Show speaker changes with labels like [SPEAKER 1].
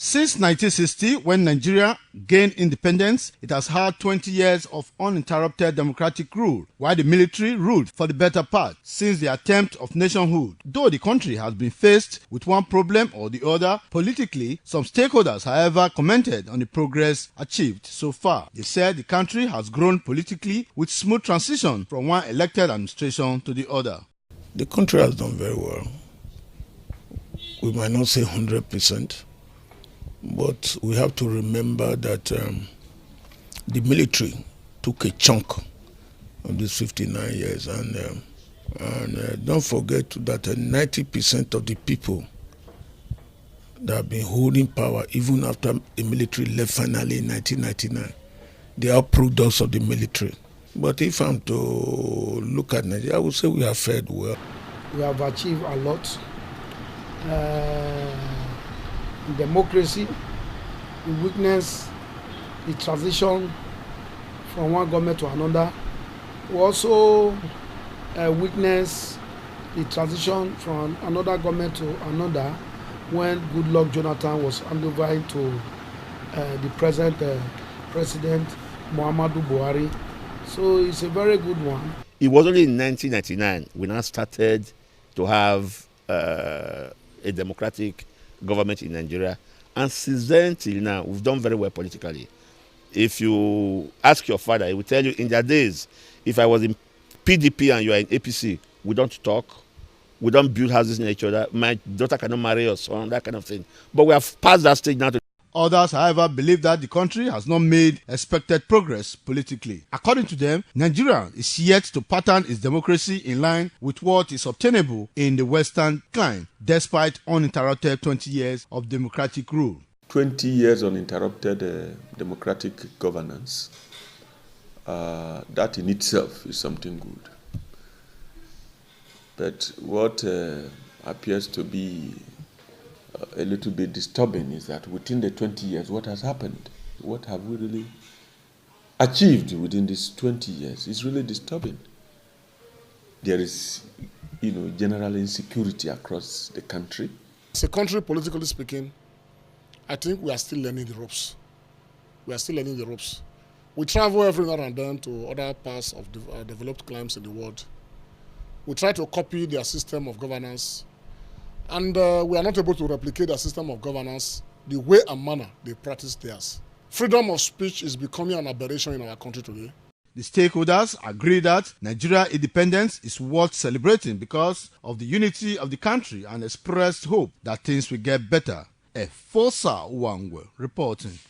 [SPEAKER 1] Since 1960, when Nigeria gained independence, it has had 20 years of uninterrupted democratic rule, while the military ruled for the better part since the attempt of nationhood. Though the country has been faced with one problem or the other politically, some stakeholders, however, commented on the progress achieved so far. They said the country has grown politically with smooth transition from one elected administration to the other.
[SPEAKER 2] The country has done very well. We might not say 100%. But we have to remember that the military took a chunk of these 59 years. And don't forget that 90% of the people that have been holding power, even after the military left finally in 1999, they are products of the military. But if I'm to look at Nigeria, I would say we have fared well.
[SPEAKER 3] We have achieved a lot. Democracy, we witness the transition from one government to another. We also witness the transition from another government to another when Goodluck Jonathan was handed over to the present President Muhammadu Buhari. So it's a very good one.
[SPEAKER 4] It was only in 1999 we now started to have a democratic government in Nigeria, and since then till now we've done very well politically. If you ask your father, he will tell you in their days, if I was in PDP and you are in APC, we don't talk, we don't build houses in each other, my daughter cannot marry your son, that kind of thing. But we have passed that stage now.
[SPEAKER 1] Others, however, believe that the country has not made expected progress politically. According to them, Nigeria is yet to pattern its democracy in line with what is obtainable in the Western kind, despite uninterrupted 20 years of democratic rule.
[SPEAKER 5] 20 years uninterrupted democratic governance, that in itself is something good. But what appears to be a little bit disturbing is that within the 20 years, what has happened? What have we really achieved within these 20 years? It's really disturbing. There is, general insecurity across the country.
[SPEAKER 6] As a country, politically speaking, I think we are still learning the ropes. We travel every now and then to other parts of developed climes in the world. We try to copy their system of governance, and we are not able to replicate the system of governance the way and manner they practice theirs. Freedom of speech is becoming an aberration in our country today.
[SPEAKER 1] The stakeholders agree that Nigeria's independence is worth celebrating because of the unity of the country and expressed hope that things will get better. Efosa Uwangue reporting.